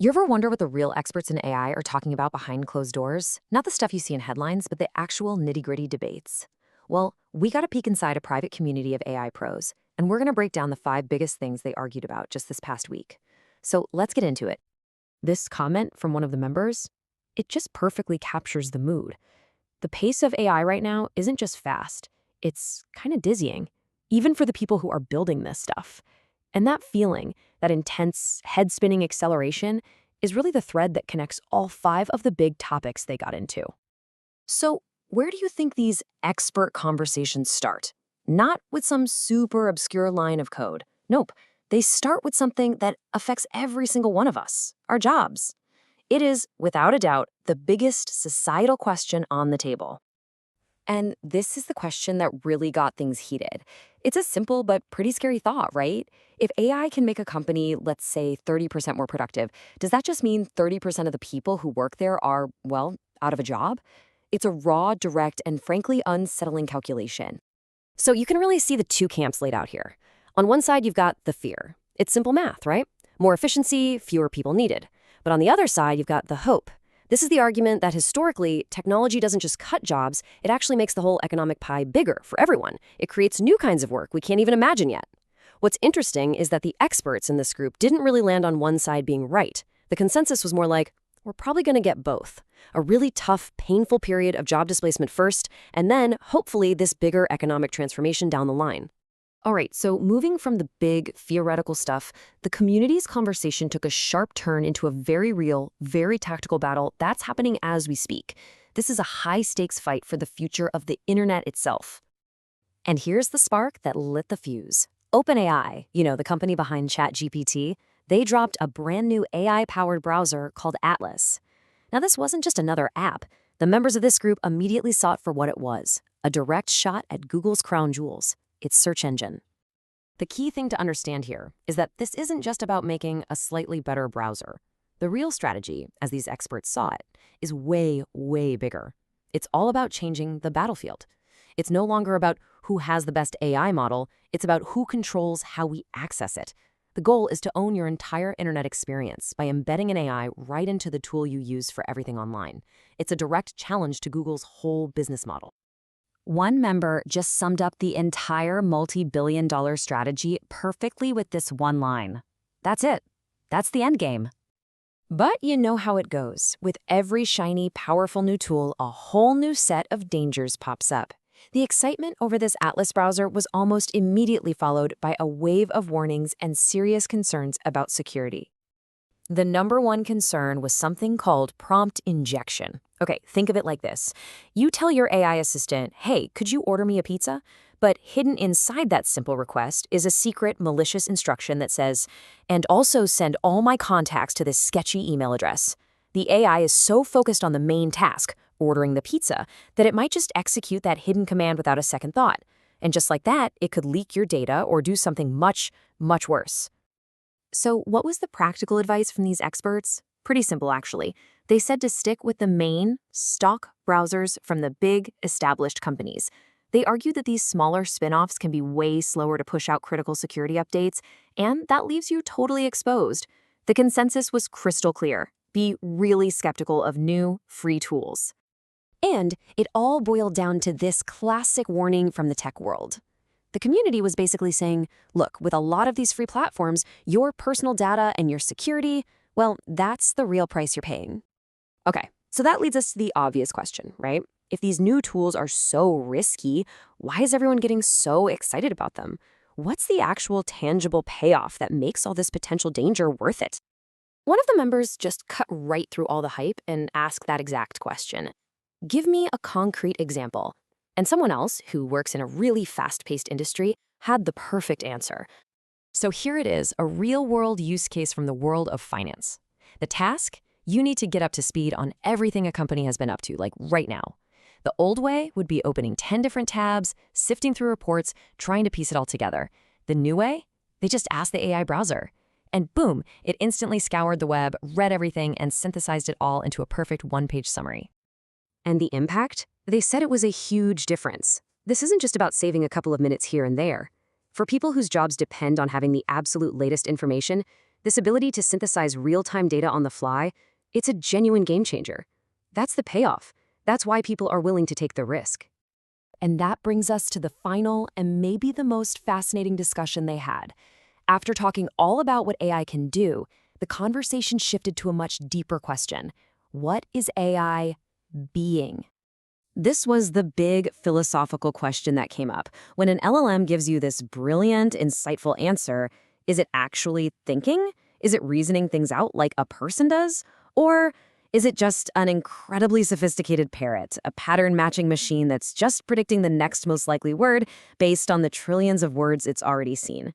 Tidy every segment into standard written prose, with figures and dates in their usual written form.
You ever wonder what the real experts in AI are talking about behind closed doors? Not the stuff you see in headlines, but the actual nitty-gritty debates. Well, we got a peek inside a private community of AI pros, and we're going to break down the 5 biggest things they argued about just this past week. So let's get into it. This comment from one of the members, it just perfectly captures the mood. The pace of AI right now isn't just fast, it's kind of dizzying, even for the people who are building this stuff. And that feeling, that intense, head-spinning acceleration, is really the thread that connects all 5 of the big topics they got into. So, where do you think these expert conversations start? Not with some super obscure line of code. Nope, they start with something that affects every single one of us, our jobs. It is, without a doubt, the biggest societal question on the table. And this is the question that really got things heated. It's a simple but pretty scary thought, right? If AI can make a company, let's say, 30% more productive, does that just mean 30% of the people who work there are, well, out of a job? It's a raw, direct, and frankly unsettling calculation. So you can really see the 2 camps laid out here. On one side, you've got the fear. It's simple math, right? More efficiency, fewer people needed. But on the other side, you've got the hope. This is the argument that historically, technology doesn't just cut jobs, it actually makes the whole economic pie bigger for everyone. It creates new kinds of work we can't even imagine yet. What's interesting is that the experts in this group didn't really land on one side being right. The consensus was more like, we're probably going to get both. A really tough, painful period of job displacement first, and then, hopefully, this bigger economic transformation down the line. All right, so moving from the big, theoretical stuff, the community's conversation took a sharp turn into a very real, very tactical battle that's happening as we speak. This is a high-stakes fight for the future of the internet itself. And here's the spark that lit the fuse. OpenAI, the company behind ChatGPT, they dropped a brand new AI-powered browser called Atlas. Now, this wasn't just another app. The members of this group immediately sought for what it was, a direct shot at Google's crown jewels, its search engine. The key thing to understand here is that this isn't just about making a slightly better browser. The real strategy, as these experts saw it, is way, way bigger. It's all about changing the battlefield. It's no longer about who has the best AI model, it's about who controls how we access it. The goal is to own your entire internet experience by embedding an AI right into the tool you use for everything online. It's a direct challenge to Google's whole business model. One member just summed up the entire multi-billion-dollar strategy perfectly with this one line. That's it. That's the end game. But you know how it goes. With every shiny, powerful new tool, a whole new set of dangers pops up. The excitement over this Atlas browser was almost immediately followed by a wave of warnings and serious concerns about security. The number one concern was something called prompt injection. Okay, think of it like this. You tell your AI assistant, hey, could you order me a pizza? But hidden inside that simple request is a secret, malicious instruction that says, and also send all my contacts to this sketchy email address. The AI is so focused on the main task, ordering the pizza, that it might just execute that hidden command without a second thought. And just like that, it could leak your data or do something much, much worse. So what was the practical advice from these experts? Pretty simple, actually. They said to stick with the main, stock browsers from the big, established companies. They argued that these smaller spin-offs can be way slower to push out critical security updates, and that leaves you totally exposed. The consensus was crystal clear. Be really skeptical of new, free tools. And it all boiled down to this classic warning from the tech world. The community was basically saying, look, with a lot of these free platforms, your personal data and your security, well, that's the real price you're paying. Okay, so that leads us to the obvious question, right? If these new tools are so risky, why is everyone getting so excited about them? What's the actual tangible payoff that makes all this potential danger worth it? One of the members just cut right through all the hype and asked that exact question. Give me a concrete example. And someone else, who works in a really fast-paced industry, had the perfect answer. So here it is, a real-world use case from the world of finance. The task? You need to get up to speed on everything a company has been up to, like right now. The old way would be opening 10 different tabs, sifting through reports, trying to piece it all together. The new way? They just asked the AI browser. And boom, it instantly scoured the web, read everything, and synthesized it all into a perfect one-page summary. And the impact? They said it was a huge difference. This isn't just about saving a couple of minutes here and there. For people whose jobs depend on having the absolute latest information, This ability to synthesize real-time data on the fly, it's a genuine game changer. That's the payoff. That's why people are willing to take the risk. And that brings us to the final and maybe the most fascinating discussion they had. After talking all about what AI can do, the conversation shifted to a much deeper question. What is AI being? This was the big philosophical question that came up. When an LLM gives you this brilliant, insightful answer, is it actually thinking? Is it reasoning things out like a person does? Or is it just an incredibly sophisticated parrot, a pattern-matching machine that's just predicting the next most likely word based on the trillions of words it's already seen?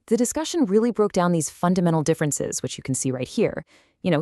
The discussion really broke down these fundamental differences, which you can see right here.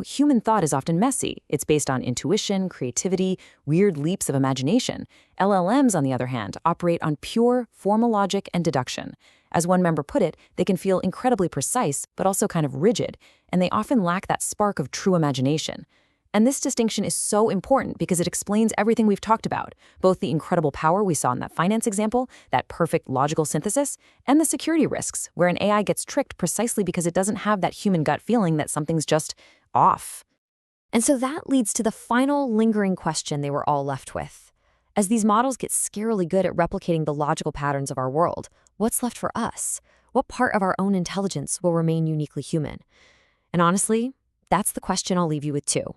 Human thought is often messy. It's based on intuition, creativity, weird leaps of imagination. LLMs, on the other hand, operate on pure formal logic and deduction. As one member put it, they can feel incredibly precise, but also kind of rigid, and they often lack that spark of true imagination. And this distinction is so important because it explains everything we've talked about, both the incredible power we saw in that finance example, that perfect logical synthesis, and the security risks, where an AI gets tricked precisely because it doesn't have that human gut feeling that something's just off. And so that leads to the final lingering question they were all left with. As these models get scarily good at replicating the logical patterns of our world, what's left for us? What part of our own intelligence will remain uniquely human? And honestly, that's the question I'll leave you with too.